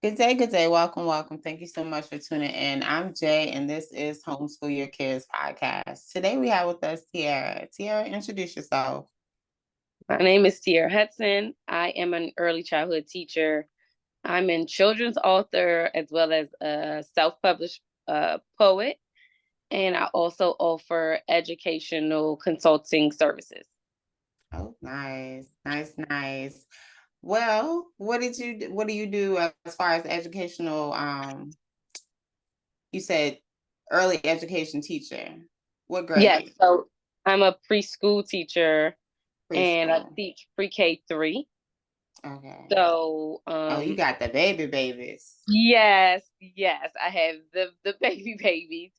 Good day, good day. Welcome, welcome. Thank you so much for tuning in. I'm Jay, and this is Homeschool Yo Kids Podcast. Today we have with us Tiara. Tiara, introduce yourself. My name is Tiara Hudson. I am an early childhood teacher. I'm a children's author as well as a self-published poet, and I also offer educational consulting services. Oh, nice, nice, nice. Well, what do you do as far as educational, you said early education teacher. What Yes, grade? so I'm a preschool teacher and I Preschool. teach pre-K 3. Okay. So, Oh, you got the babies. yes, I have the babies.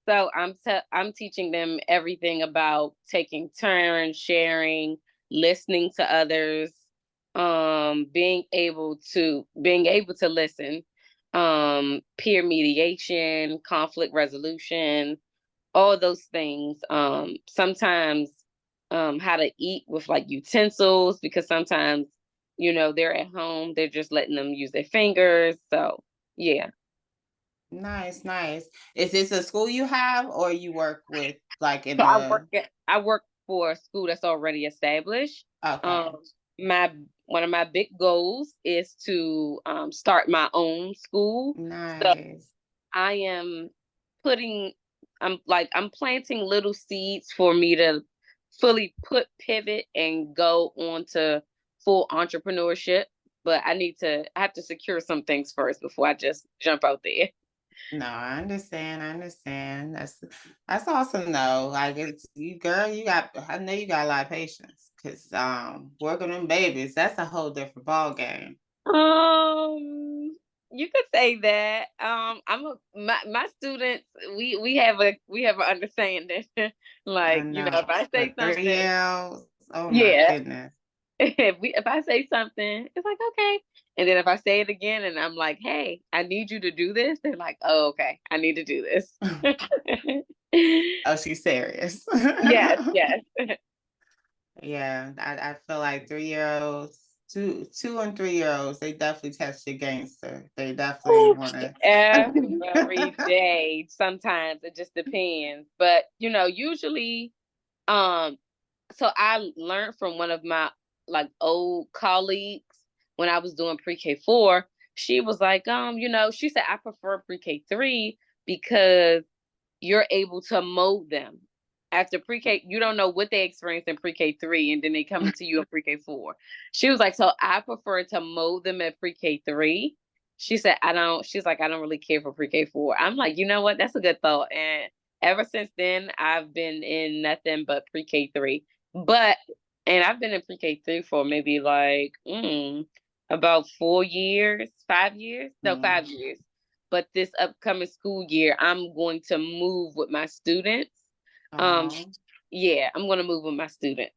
So I'm teaching them everything about taking turns, sharing, listening to others, being able to listen, peer mediation, conflict resolution, all those things. Sometimes how to eat with like utensils because sometimes they're at home, they're just letting them use their fingers. So yeah. Nice, nice. Is this a school you have or you work with like in So a I work for a school that's already established. okay. My One of my big goals is to start my own school. So Nice. I am putting I'm planting little seeds for me to fully pivot and go on to full entrepreneurship. But I have to secure some things first before I just jump out there. No, I understand. I understand. That's awesome though. Like it's you girl, I know you got a lot of patience because working on babies, that's a whole different ball game. You could say that. My students, we have an understanding. I Like, know. if I say But something, 3 year olds, oh my yeah. goodness. If I say something, it's like, okay. And then if I say it again and I'm like, hey, I need you to do this, they're like, oh, okay, I need to do this. Oh, she's serious. Yes, yes. Yeah, I feel like 3 year olds, two and 3 year olds, they definitely test your gangster. They definitely Ooh, want to. every day. Sometimes it just depends. But, usually, um, so I learned from one of my like old colleagues when I was doing pre-K 4. She was like, she said, I prefer pre-K 3 because you're able to mold them. After pre-K, you don't know what they experienced in pre-K 3, and then they come into you in pre-K 4. She was like, so I prefer to mold them at pre-K 3. She's like, I don't really care for pre-K 4. I'm like, you know what? That's a good thought. And ever since then, I've been in nothing but pre-K 3. And I've been in pre-K 3 for maybe like, about 4 years, 5 years. No, Mm. 5 years. But this upcoming school year, I'm going to move with my students. Um, Oh, yeah, I'm going to move with my students.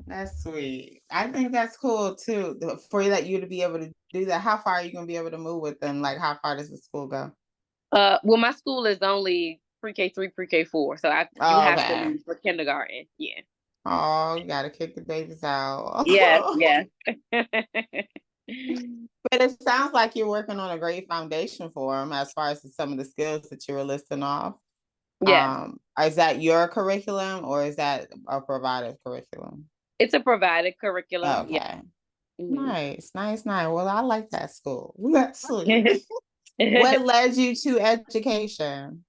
that's sweet. I think that's cool too. For that you to be able to do that. How far are you gonna be able to move with them? Like how far does the school go? Well, my school is only pre-K 3, pre-K 4, so you Oh, have to okay. leave for kindergarten. Yeah. Oh, you gotta kick the babies out. Yes, yes. But it sounds like you're working on a great foundation for them as far as some of the skills that you were listing off. Yes, Is that your curriculum or is that a provided curriculum? it's a provided curriculum. Yeah. Okay. Mhm. Nice, nice, nice. Well, I like that school. That's sweet. What led you to education?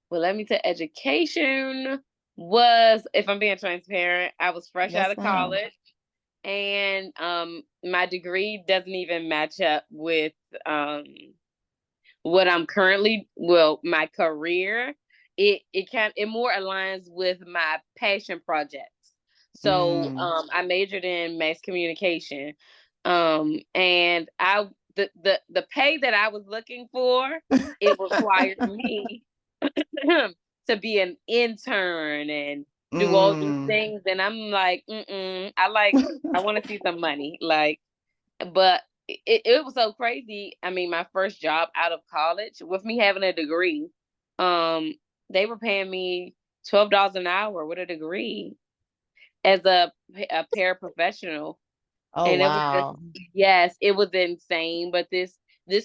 Well, let me tell education was, if I'm being transparent, I was fresh out Yes, of ma'am. college, and my degree doesn't even match up with um what I'm currently, well, my career. It more aligns with my passion projects. So Mm. I majored in mass communication. And the pay that I was looking for, it required me to be an intern and do all these Mm. things. And I'm like, I want to see some money. Like, but it was so crazy. I mean, my first job out of college with me having a degree, um, they were paying me $12 an hour with a degree as a paraprofessional. Oh, And it was just, wow. yes, it was insane. But this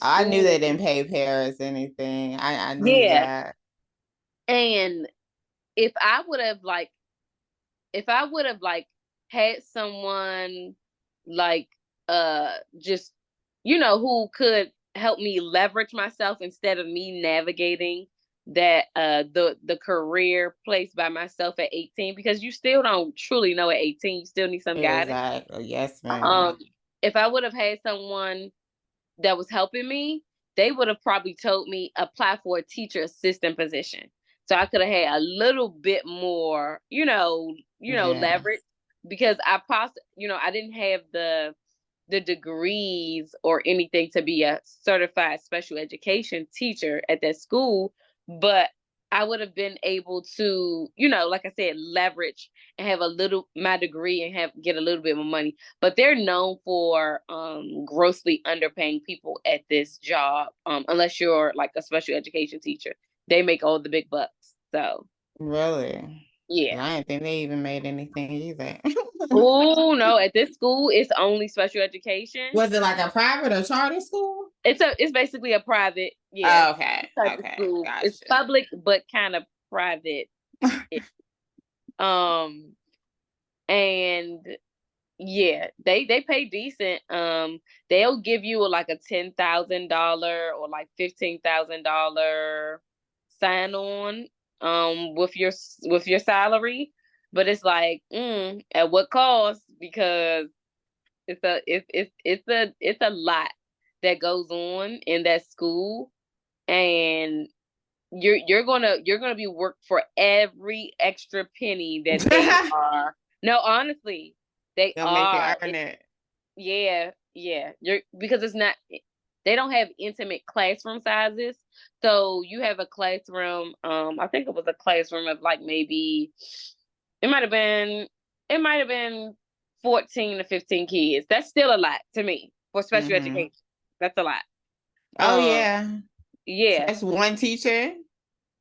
I knew they school, didn't pay parents anything. I knew yeah. that. And if I would have like if I would have like had someone like just who could help me leverage myself instead of me navigating that the career place by myself at 18, because you still don't truly know at 18, you still need some guidance. Exactly. Yes, ma'am. um if I would have had someone that was helping me, they would have probably told me apply for a teacher assistant position. So I could have had a little bit more, Yeah. leverage, because I didn't have the degrees or anything to be a certified special education teacher at that school, but I would have been able to, like I said, leverage and have a little my degree and get a little bit more money. But they're known for grossly underpaying people at this job. Unless you're like a special education teacher, they make all the big bucks. So Really? yeah. I didn't think they even made anything either. Oh no, at this school it's only special education. Was it like a private or charter school? It's basically a private, yeah, Okay. type of Okay. school. It's Gotcha. public but kind of private. Um and yeah, they pay decent. They'll give you like a $10,000 or like $15,000 sign on with your salary, but it's like at what cost? Because it's a lot that goes on in that school, and you're gonna be worked for every extra penny that they are. No, honestly, they They'll make you are. earn it. Yeah, yeah. You're because it's not. They don't have intimate classroom sizes, so you have a classroom. I think it was a classroom of like maybe it might have been it might have been 14 to 15 kids. That's still a lot to me for special Mm-hmm. education. That's a lot. Oh Um, yeah. So yeah. that's one teacher?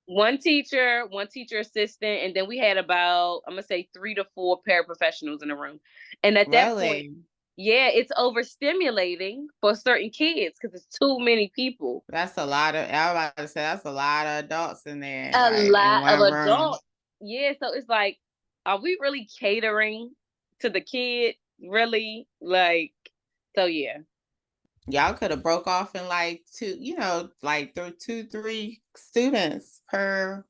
One teacher assistant, and then we had about, I'm gonna say, 3 to 4 paraprofessionals in the room. And at that point, Really? yeah, it's overstimulating for certain kids because it's too many people. That's a lot of, I was about to say, that's a lot of adults in there, A like in lot of one room. adults. Yeah, so it's like, are we really catering to the kid? Really? Like, so yeah. Y'all could have broke off in like two, like two, three students per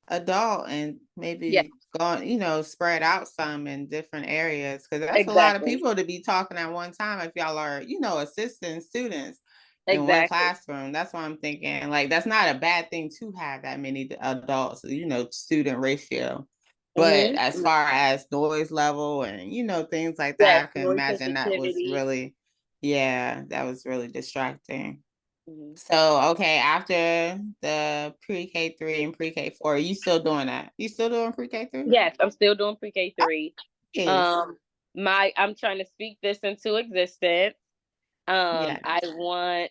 adult and Yeah, maybe gone, spread out some in different areas. Cause that's a lot of exactly. people to be talking at one time if y'all are, assisting students in one Exactly. classroom. That's why I'm thinking like that's not a bad thing to have that many adults, student ratio. But as Mm-hmm. far as noise level and things like that, Yes, I can noise imagine that was sensitivity. really, yeah, that was really distracting. Mm-hmm. So, okay, after the pre-K 3 and pre-K 4, you still doing that? You still doing pre-K 3? Yes, I'm still doing pre-K 3. Yes. Um, I'm trying to speak this into existence. I Yes. want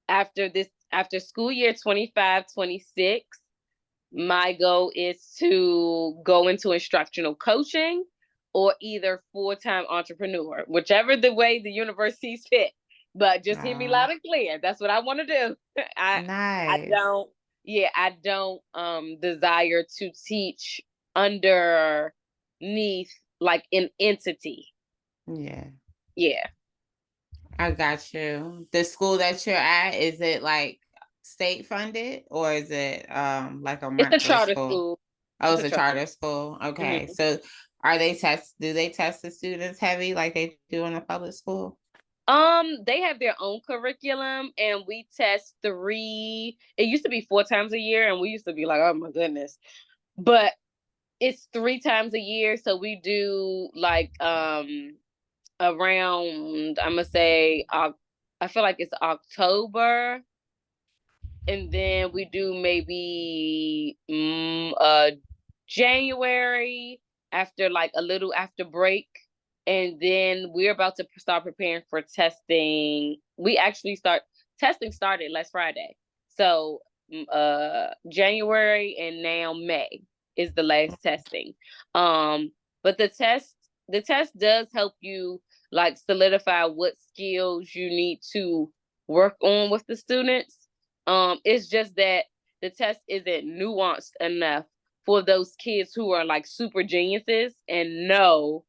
after school year 25-26, my goal is to go into instructional coaching or either full-time entrepreneur, whichever the way the universe sees fit. But just hear me Oh, loud and clear. That's what I want to do. I nice. don't I don't desire to teach underneath like an entity. Yeah, Yeah. I got you. The school that you're at, is it like state funded or is it like a It's a regular charter school? school. Oh, It's it's a a charter. charter school. Okay. Mm-hmm. So do they test the students heavy like they do in a public school? They have their own curriculum, and we test 3. It used to be 4 times a year, and we used to be like, oh my goodness. But it's 3 times a year, so we do like around, I'm gonna say I feel like it's October, and then we do maybe January, after like a little after break, and then we're about to start preparing for testing. We actually start testing started last Friday, so January and now May is the last testing. But the test does help you like solidify what skills you need to work on with the students. It's just that the test isn't nuanced enough for those kids who are like super geniuses and know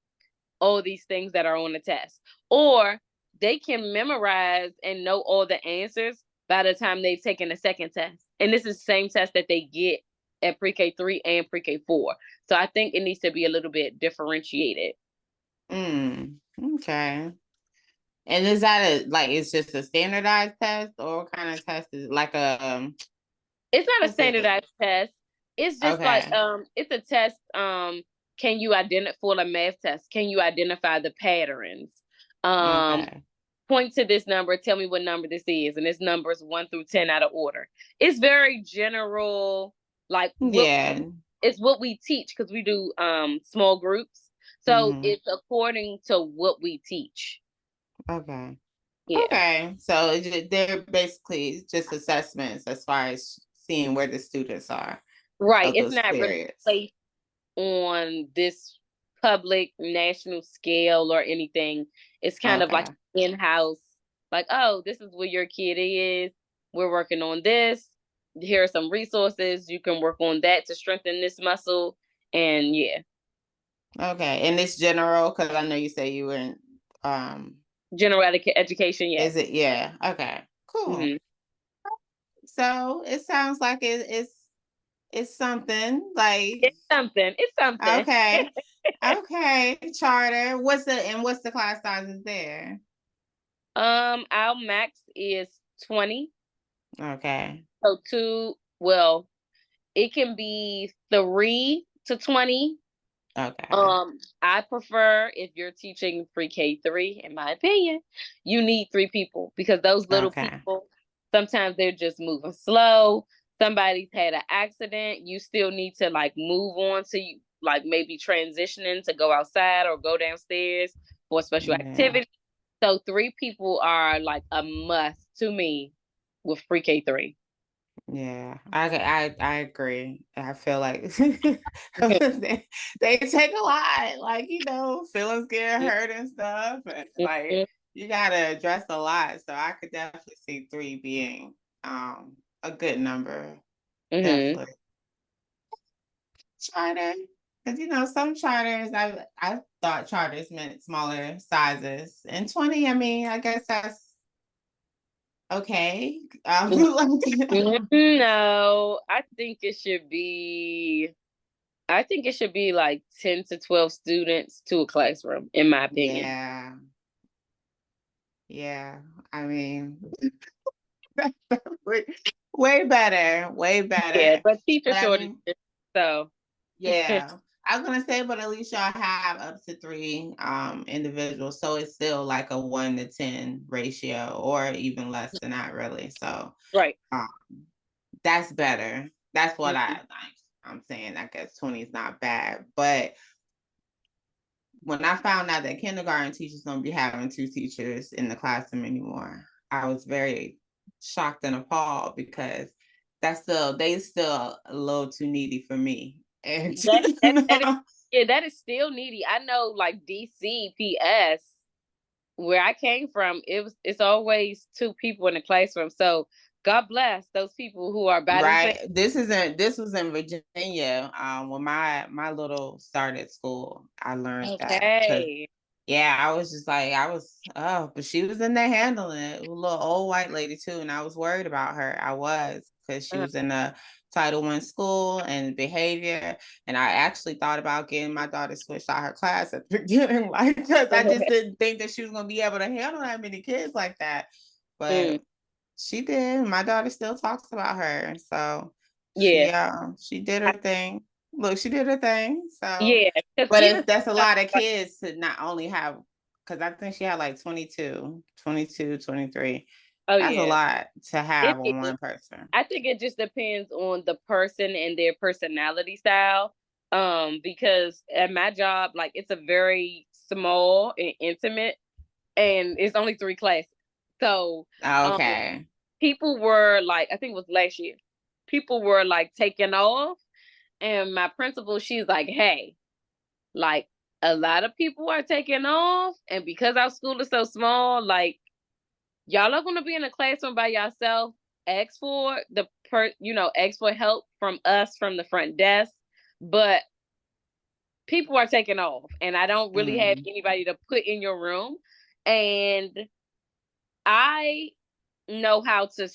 all these things that are on the test. Or they can memorize and know all the answers by the time they've taken the second test. And this is the same test that they get at pre-K 3 and pre-K 4. So I think it needs to be a little bit differentiated. Okay. And is that it's just a standardized test, or what kind of test is it? Like It's not a standardized test. It's just like okay. it's a test. Can you identify for a math test? Can you identify the patterns? Okay. Point to this number, tell me what number this is, and this number is 1 through 10 out of order. It's very general, like it's what we teach, because we do small groups. So it's according to what we teach. Okay. Yeah. Okay. So they're basically just assessments as far as seeing where the students are. Right. It's not really placed on this public national scale or anything. It's kind of like in-house, like, oh, this is where your kid is. We're working on this. Here are some resources. You can work on that to strengthen this muscle. And yeah. Okay. And it's general, because I know you say you were in general education, yes. Is it? Yeah. Okay. Cool. Mm-hmm. So it sounds like it's something like it's something. Okay. Okay. Charter. What's the class sizes there? Our max is 20. Okay. So it can be 3 to 20. Okay. I prefer, if you're teaching pre-K 3, in my opinion, you need 3 people, because those little people, sometimes they're just moving slow. Somebody's had an accident. You still need to like move on to like maybe transitioning to go outside or go downstairs for a special activity. So 3 people are like a must to me with pre-K 3. Yeah, I agree. I feel like they take a lot, like, feelings get hurt and stuff, and like you gotta address a lot. So I could definitely see 3 being a good number. Definitely. Charter, because some charters, I thought charters meant smaller sizes, and 20. I mean, I guess that's okay. No, I think it should be like 10 to 12 students to a classroom, in my opinion. Yeah. I mean, way better. Yeah, but teacher shortage. So yeah. I was gonna say, but at least y'all have up to 3 individuals, so it's still like a 1 to 10 ratio, or even less than that, really. So right, that's better. That's what I like. I'm saying, I guess 20 is not bad, but when I found out that kindergarten teachers don't be having 2 teachers in the classroom anymore, I was very shocked and appalled, because they still a little too needy for me. And that is still needy. I know, like DCPS, where I came from, it's always 2 people in the classroom. So God bless those people who are bad. Right. This was in Virginia. When my little started school, I learned that. Yeah, I was just like, but she was in there handling it. A little old white lady too, and I was worried about her. I was, because she was in a Title I school and behavior, and I actually thought about getting my daughter switched out her class at the beginning, like, because I just didn't think that she was going to be able to handle that many kids like that. But she did. My daughter still talks about her, so she did her thing. Look, she did her thing. So yeah, but that's a lot of kids to not only have, because I think she had like 22, 23. Oh, that's a lot to have on one person. I think it just depends on the person and their personality style. Because at my job, like, it's a very small and intimate, and it's only 3 classes. So people were like, I think it was last year, people were like taking off, and my principal, she's like, hey, like, a lot of people are taking off, and because our school is so small, like, y'all are going to be in a classroom by yourself. Ask for ask for help from us from the front desk, but people are taking off, and I don't really have anybody to put in your room. And I know how to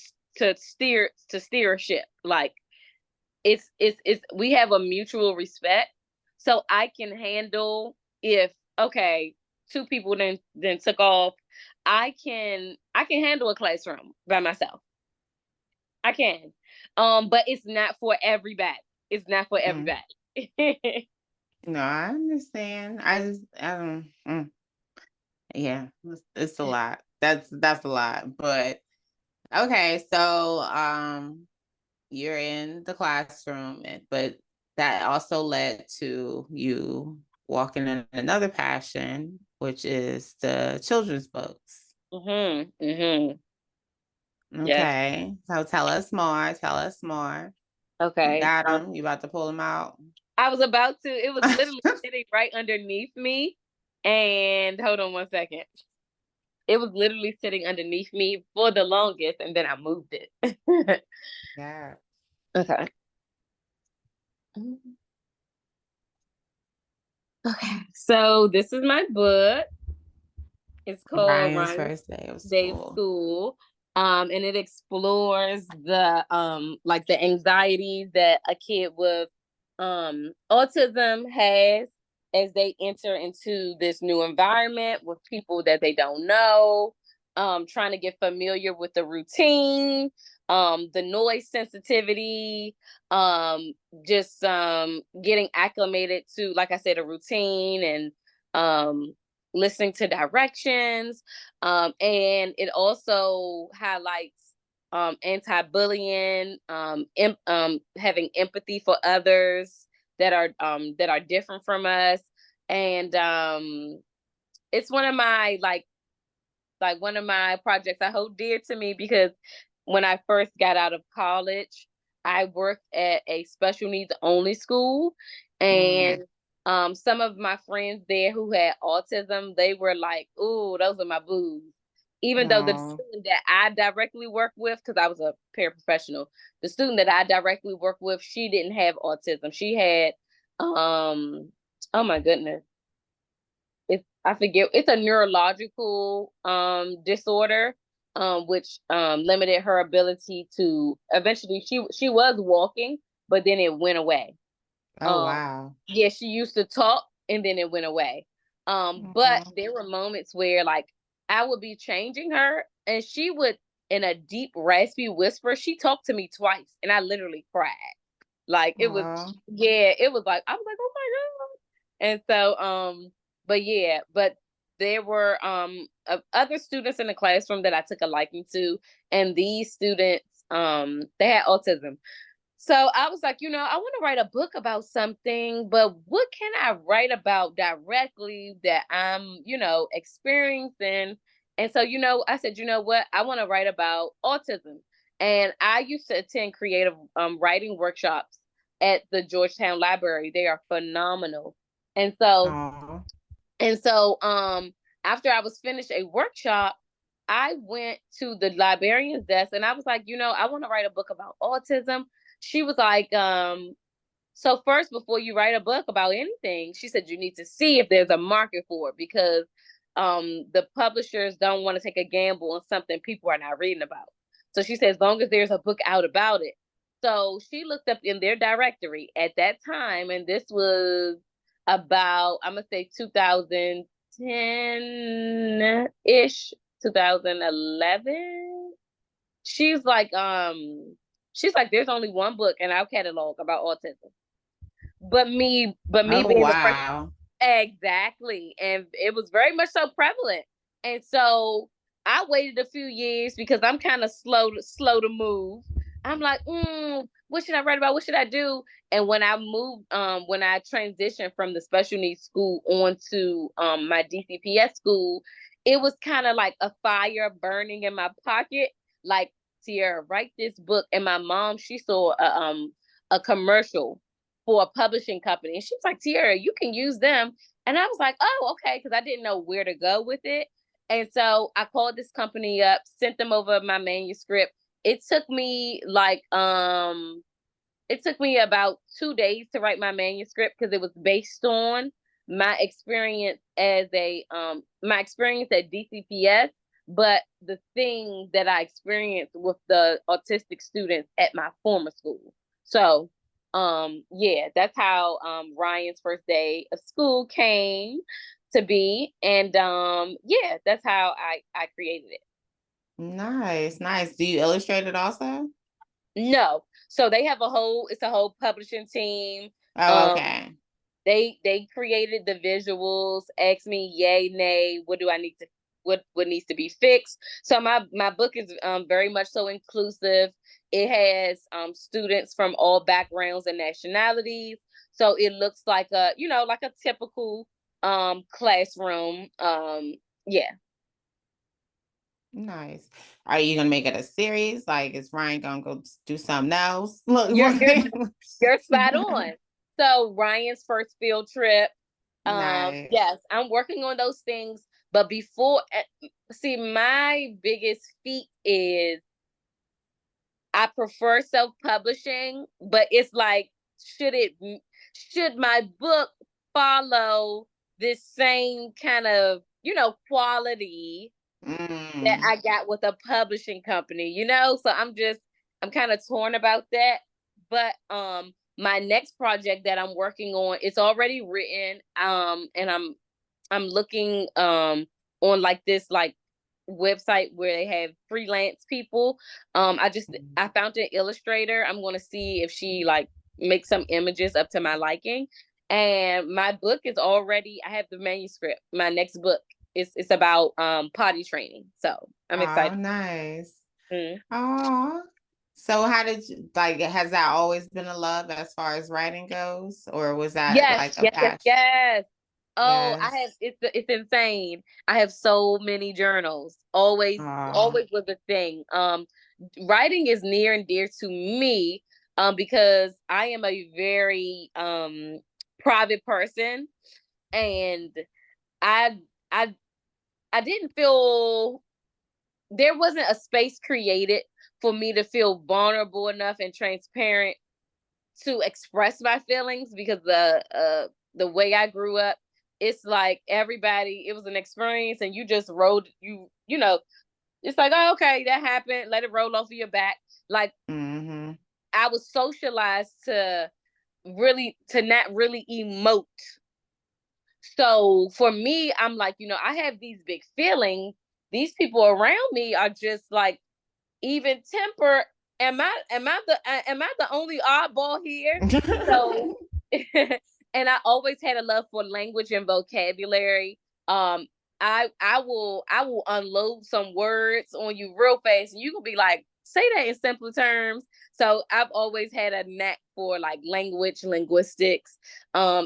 steer a ship. Like, it's we have a mutual respect, so I can handle if, okay, two people then took off. I can handle a classroom by myself. I can. But it's not for everybody. It's not for everybody. No, I understand. Yeah, it's a lot. That's a lot. But okay, so you're in the classroom, but that also led to you walking in another passion, which is the children's books. Okay, so tell us more. Tell us more. Okay, you got them. You about to pull them out? I was about to. It was literally sitting right underneath me. And hold on one second. It was literally sitting underneath me for the longest, and then I moved it. Yeah. Okay. Okay. So this is my book. It's called Ryan's First Day of School. And it explores the like the anxieties that a kid with autism has as they enter into this new environment with people that they don't know, trying to get familiar with the routine, the noise sensitivity, just getting acclimated to, like I said, a routine, and listening to directions. And it also highlights anti-bullying, having empathy for others that are different from us. And it's one of my one of my projects I hold dear to me, because when I first got out of college, I worked at a special needs only school, and some of my friends there who had autism, they were like, "Ooh, those are my boos." Even though the student that I directly worked with, because I was a paraprofessional, the student that I directly worked with, she didn't have autism. She had, oh my goodness, I forget. It's a neurological disorder, which limited her ability to. Eventually, she was walking, but then it went away. Oh wow. Yeah, she used to talk, and then it went away. But there were moments where, like, I would be changing her, and she would, in a deep, raspy whisper, she talked to me twice, and I literally cried. Like, it was, it was like, I was like, oh my God. And so, but there were other students in the classroom that I took a liking to, and these students, they had autism. So I was like, I want to write a book about something, but what can I write about directly that I'm, experiencing? And so, I said, you know what? I want to write about autism. And I used to attend creative writing workshops at the Georgetown Library. They are phenomenal. And so, after I was finished a workshop, I went to the librarian's desk, and I was like, I want to write a book about autism. She was like, so first, before you write a book about anything, she said, you need to see if there's a market for it, because the publishers don't want to take a gamble on something people are not reading about. So she said, as long as there's a book out about it. So she looked up in their directory at that time, and this was about, I'm going to say 2010-ish, 2011. She's like, there's only one book in our catalog about autism. But me being wow. Exactly. And it was very much so prevalent. And so I waited a few years, because I'm kind of slow to move. I'm like, what should I write about? What should I do? And when I moved, when I transitioned from the special needs school onto my DCPS school, it was kind of like a fire burning in my pocket. Like, Tiara, write this book. And my mom, she saw a commercial for a publishing company, and she's like, Tiara, you can use them. And I was like, oh, okay, because I didn't know where to go with it. And so I called this company up, sent them over my manuscript. It took me about 2 days to write my manuscript because it was based on my experience at DCPS, but the thing that I experienced with the autistic students at my former school. So yeah, that's how Ryan's first day of school came to be. And yeah, that's how I created it. Nice, nice. Do you illustrate it also? No. So they have it's a whole publishing team. Oh, okay. They created the visuals, asked me yay, nay, what do I need to what needs to be fixed. So my book is very much so inclusive. It has students from all backgrounds and nationalities. So it looks like like a typical classroom. Yeah. Nice. Are you gonna make it a series? Like, is Ryan gonna go do something else? Look, You're you're spot on. So Ryan's first field trip. nice. Yes, I'm working on those things. But before, see, my biggest feat is I prefer self-publishing, but it's like, should my book follow this same kind of, quality that I got with a publishing company, So I'm kind of torn about that. But my next project that I'm working on, it's already written. And I'm looking on like this website where they have freelance people. I found an illustrator. I'm gonna see if she makes some images up to my liking. And my book is already, I have the manuscript. My next book it's about potty training. So I'm excited. Oh, nice. Mm. Oh, so how did you has that always been a love as far as writing goes, or was that Yes, like a yes, yes, passion? yes. Oh, I have Yes. it's insane. I have so many journals. Always Oh. always was a thing. Writing is near and dear to me because I am a very private person, and I I I didn't feel there wasn't a space created for me to feel vulnerable enough and transparent to express my feelings because the way I grew up, it's like everybody, it was an experience and you just rode it's like, oh, okay, that happened, let it roll off of your back. Like Mm-hmm. I was socialized to not really emote. So for me, I'm like, I have these big feelings. These people around me are just like even temper. Am I the only oddball here? So and I always had a love for language and vocabulary. Um I will unload some words on you real fast and you can be like, say that in simpler terms. So I've always had a knack for linguistics.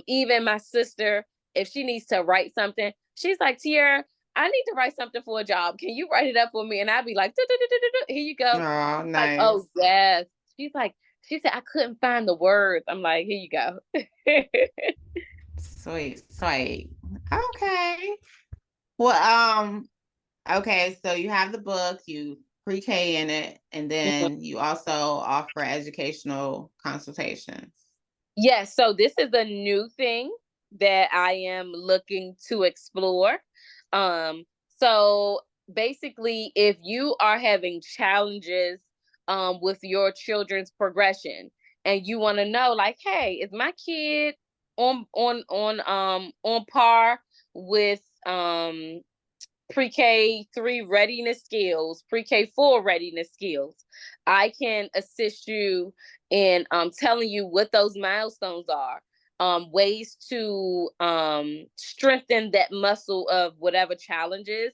Even my sister, if she needs to write something, she's like, Tiara, I need to write something for a job. Can you write it up for me? And I'd be like, here you go. Oh, Like, oh nice. yes. She said I couldn't find the words. I'm like, here you go. Sweet, sweet. Okay. Well, okay, so you have the book, you pre-K in it, and then you also offer educational consultations. Yes, so this is a new thing that I am looking to explore. So basically, if you are having challenges with your children's progression and you want to know, like, hey, is my kid on par with pre-K 3 readiness skills, pre-K 4 readiness skills, I can assist you in telling you what those milestones are, ways to strengthen that muscle of whatever challenges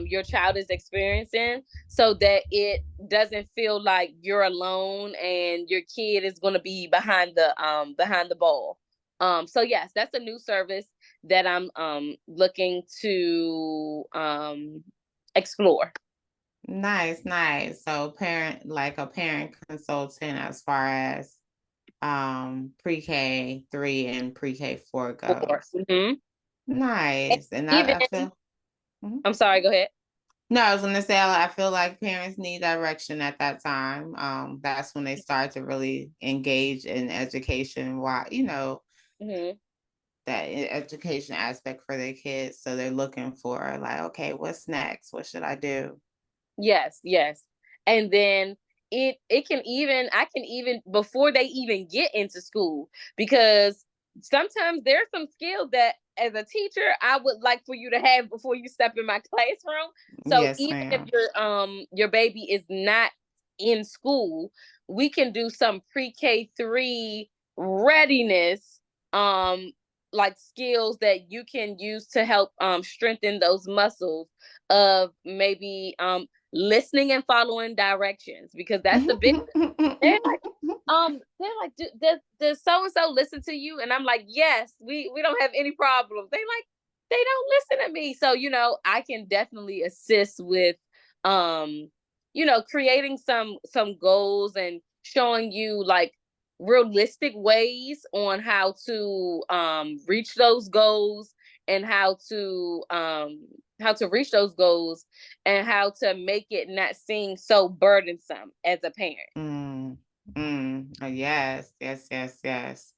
your child is experiencing, so that it doesn't feel like you're alone and your kid is going to be behind the ball. So yes, that's a new service that I'm looking to explore. Nice, nice. So a parent consultant as far as pre-K 3 and pre-K 4 goes. Mm-hmm. Nice. And Even, I feel. Mhm. I'm sorry, go ahead. No, I was gonna say I feel like parents need direction at that time. That's when they start to really engage in education. Why, Mm-hmm. that education aspect for their kids. So they're looking for like, okay, what's next? What should I do? Yes, yes. And then it can even, I can even, before they even get into school, because sometimes there's some skills that as a teacher I would like for you to have before you step in my classroom. So Yes, even if ma'am. your baby is not in school, we can do some pre-K3 readiness, like skills that you can use to help strengthen those muscles of maybe listening and following directions, because that's the big. They're like, does so and so listen to you? And I'm like, yes, we don't have any problems. They don't listen to me. So I can definitely assist with, creating some goals and showing you like realistic ways on how to reach those goals, and how to reach those goals, and how to make it not seem so burdensome as a parent. Yes, yes, yes, yes.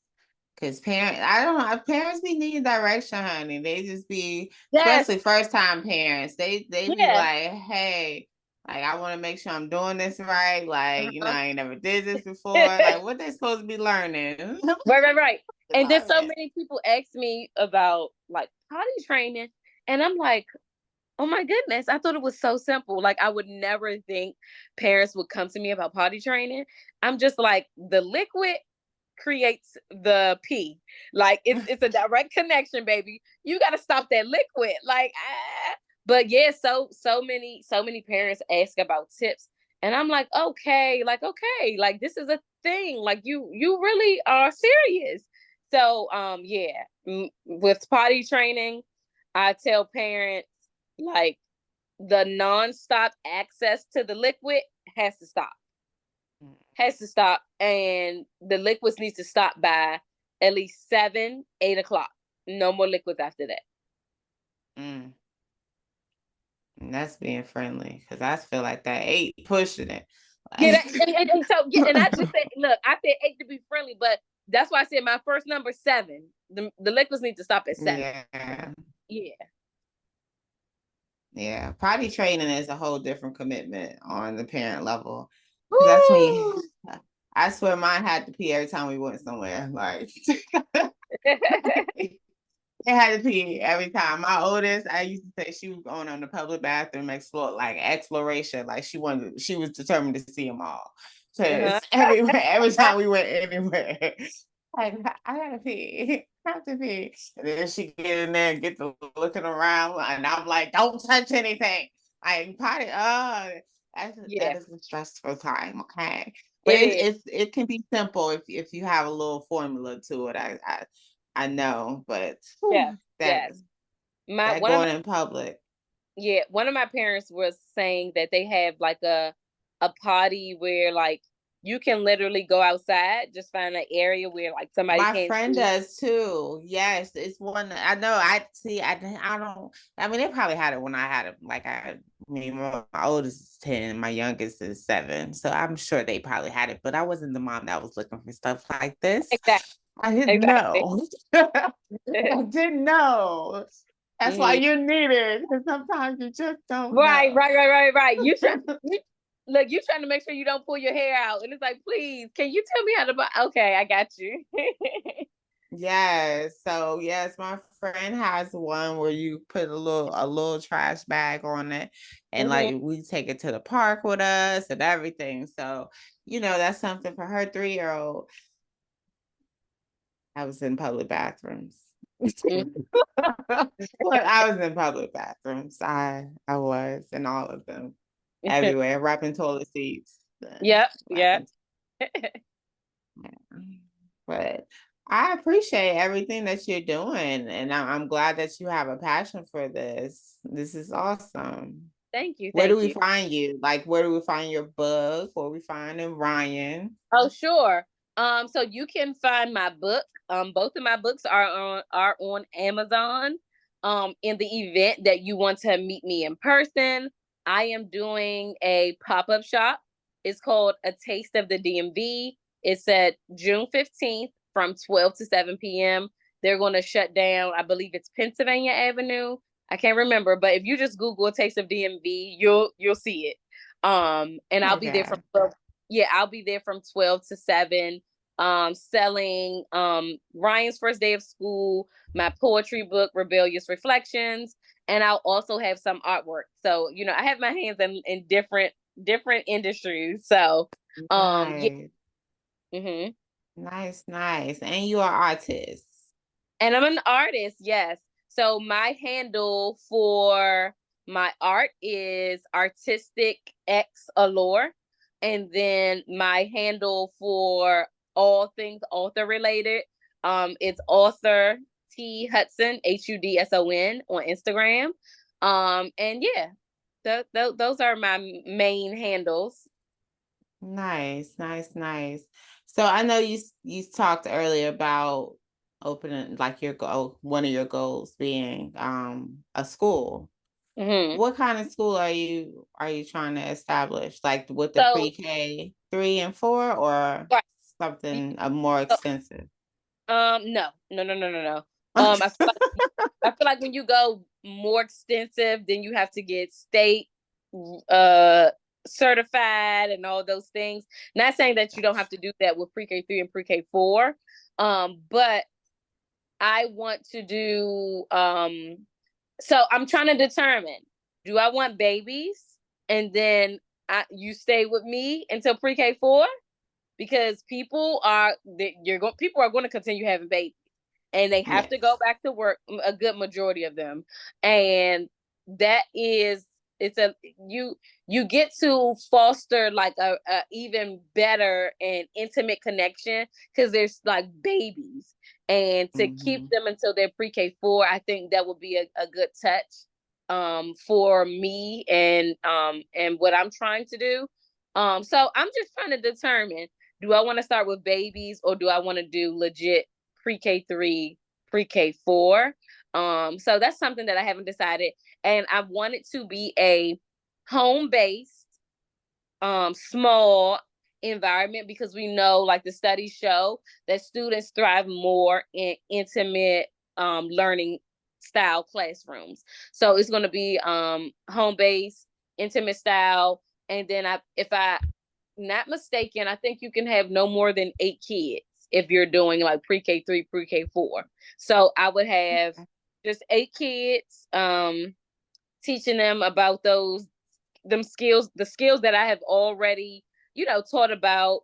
Because I don't know, parents be needing direction, honey. They just be, Yes. especially first time parents. They be Yeah. like, hey, like I want to make sure I'm doing this right. Like, Uh-huh. I ain't never did this before. Like, what they supposed to be learning? Right. And then Love so it. many people ask me about like potty training, and I'm like, oh my goodness, I thought it was so simple. Like I would never think parents would come to me about potty training. I'm just like, the liquid creates the pee. Like it's a direct connection, baby. You got to stop that liquid. Like, but yeah, so many parents ask about tips, and I'm like, okay, like this is a thing. Like you really are serious. So yeah, with potty training, I tell parents like the nonstop access to the liquid has to stop. Has to stop, and the liquids needs to stop by at least 7, 8 o'clock. No more liquids after that. Mm. And that's being friendly because I feel like that 8 pushing it. Yeah, Like, and so yeah, and I just said, look, I said 8 to be friendly, but that's why I said my first number 7. The liquids need to stop at 7. yeah. Yeah. Yeah, potty training is a whole different commitment on the parent level. Because that's when Woo! I swear mine had to pee every time we went somewhere. Like, it had to pee every time. My oldest, I used to say she was going on the public bathroom exploration. Like she was determined to see them all. Uh-huh. Because every time we went anywhere, like I gotta pee. I have to pee. And then she get in there and get to looking around, and I'm like, don't touch anything. Like potty, that Yeah, is a stressful time, okay? But it is. it can be simple if you have a little formula to it. I know, but Yes, that yes. My that one of my going in public. Yeah, one of my parents was saying that they have like a potty where like you can literally go outside, just find an area where like somebody My can't friend see. does too. Yes, it's one I know. I see. I don't. I mean, they probably had it when I had it. Like I mean, my oldest is 10, my youngest is 7. So I'm sure they probably had it. But I wasn't the mom that was looking for stuff like this. Exactly, I didn't exactly. know. I didn't know. That's why Mhm. you need it. Because sometimes you just don't Right, know. right, right, right, right. Look, you trying to make sure you don't pull your hair out, and it's like, please, can you tell me how to buy? Okay, I got you. Yes. So yes, my friend has one where you put a little trash bag on it, and Hmm. like we take it to the park with us and everything. So that's something for her 3-year-old. I was in public bathrooms. Well, I was in public bathrooms. I was in all of them, everywhere, wrapping toilet seats, Yep, yep. wrapping. But I appreciate everything that you're doing, and I'm glad that you have a passion for this. This is awesome. Thank you, Where do thank we you. find you? Like, where do we find your book? Where we find Ryan? Oh, sure. So you can find my book. Both of my books are on Amazon. in the event that you want to meet me in person, I am doing a pop-up shop. It's called A Taste of the DMV. It's at June 15th from 12 to 7 p.m. They're going to shut down, I believe it's Pennsylvania Avenue. I can't remember, but if you just Google A Taste of DMV, you'll see it. And I'll be there from 12, yeah, I'll be there from 12 to 7, selling Ryan's first day of school, my poetry book, Rebellious Reflections, and I'll also have some artwork. So, I have my hands in different industries. So, yeah. Nice. Mm-hmm. Nice. And you are artist. And I'm an artist, yes. So my handle for my art is Artistic X Allure. And then my handle for all things author related, it's author T Hudson, Hudson on Instagram. And yeah, those are my main handles. Nice. So I know you talked earlier about opening, like, your goal, one of your goals being a school. Mm-hmm. What kind of school are you trying to establish? Like with the So, pre-K 3 and 4, or right. something more extensive? No. I feel like when you go more extensive, then you have to get state certified and all those things. Not saying that you don't have to do that with pre-K 3 and pre-K 4. But I want to do so I'm trying to determine, do I want babies and then you stay with me until pre-K 4? Because people are going to continue having babies, and they have to go Yes. back to work, a good majority of them. And that is, it's a you get to foster like a even better and intimate connection because there's like babies, and to keep them until they're pre-K 4, I think that would be a good touch for me and what I'm trying to do. So I'm just trying to determine, do I want to start with babies or do I want to do legit pre-K 3, pre-K 4? So that's something that I haven't decided. And I want it to be a home-based, small environment, because we know, like the studies show, that students thrive more in intimate learning style classrooms. So it's going to be home-based, intimate style. And then if I not mistaken, I think you can have no more than 8 kids if you're doing like pre-K 3, pre-K 4. So I would have just 8 kids, teaching them about the skills that I have already, taught about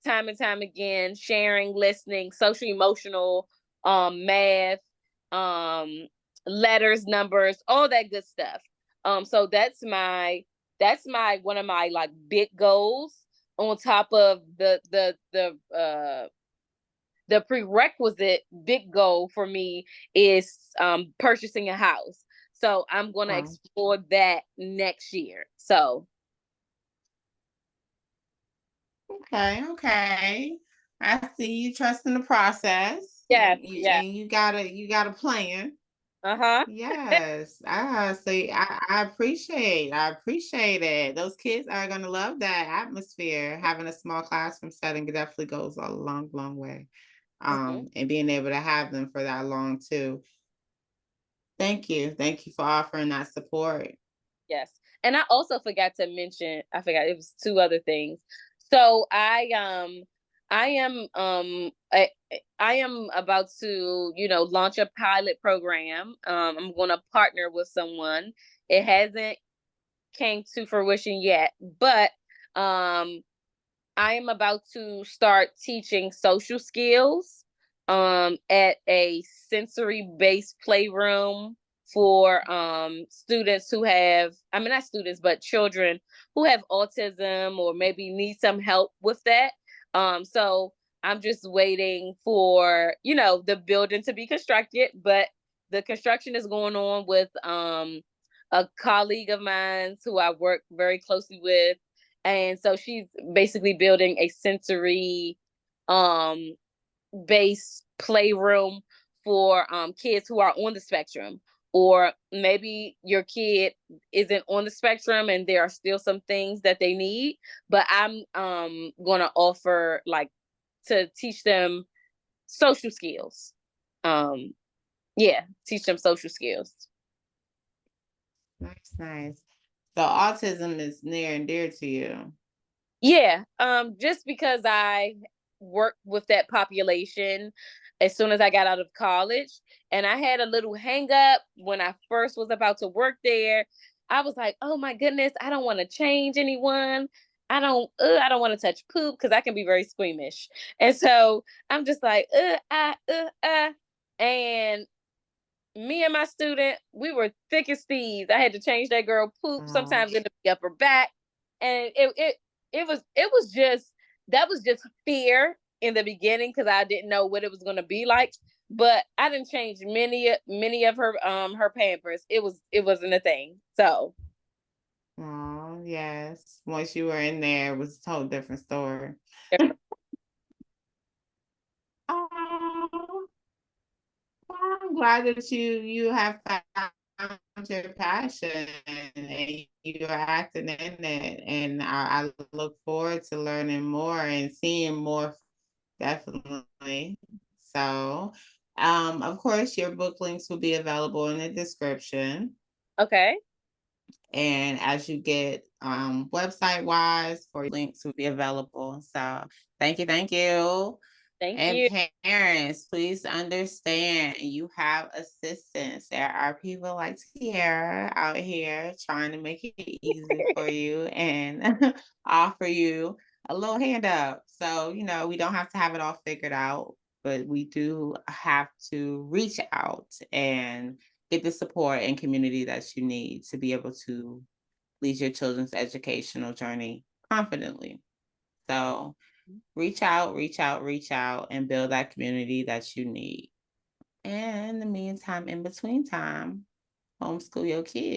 time and time again: sharing, listening, social emotional, math, letters, numbers, all that good stuff. So that's one of my like big goals, on top of the prerequisite big goal for me is purchasing a house. So I'm going to explore that next year. So Okay. I see you trusting the process. yes, And you got a plan. uh-huh. Yes. So I appreciate it. Those kids are gonna love that atmosphere. Having a small classroom setting definitely goes a long way. And being able to have them for that long too. Thank you for offering that support. Yes. And I also forgot to mention, it was 2 other things. So I am about to, launch a pilot program. I'm going to partner with someone. It hasn't came to fruition yet, but I am about to start teaching social skills at a sensory based playroom for students who have, I mean, not students, but children who have autism or maybe need some help with that. So I'm just waiting for, the building to be constructed, but the construction is going on with a colleague of mine who I work very closely with. And so she's basically building a sensory based playroom for kids who are on the spectrum, or maybe your kid isn't on the spectrum and there are still some things that they need, but I'm going to offer like to teach them social skills. Yeah, teach them social skills. Nice. So autism is near and dear to you. Yeah, just because I worked with that population as soon as I got out of college, and I had a little hang up when I first was about to work there. I was like, "Oh my goodness, I don't want to change anyone. I don't want to touch poop because I can be very squeamish." And so I'm just like, and me and my student, we were thick as thieves. I had to change that girl poop sometimes in the upper back, and it was just, that was just fear in the beginning because I didn't know what it was going to be like. But I didn't change many of her Pampers. It wasn't a thing. So. Oh yes. Once you were in there, it was a totally different story. Oh, I'm glad that you have found your passion and you're acting in it. And I look forward to learning more and seeing more, definitely. So, of course, your book links will be available in the description. Okay. And as you get website wise, for links will be available. So thank you, thank you. Thank And you. parents, please understand you have assistance. There are people like Tiara out here trying to make it easy for you and offer you a little hand up. So, we don't have to have it all figured out, but we do have to reach out and get the support and community that you need to be able to lead your children's educational journey confidently. So reach out, reach out, reach out, and build that community that you need. And in the meantime, in between time, homeschool your kids.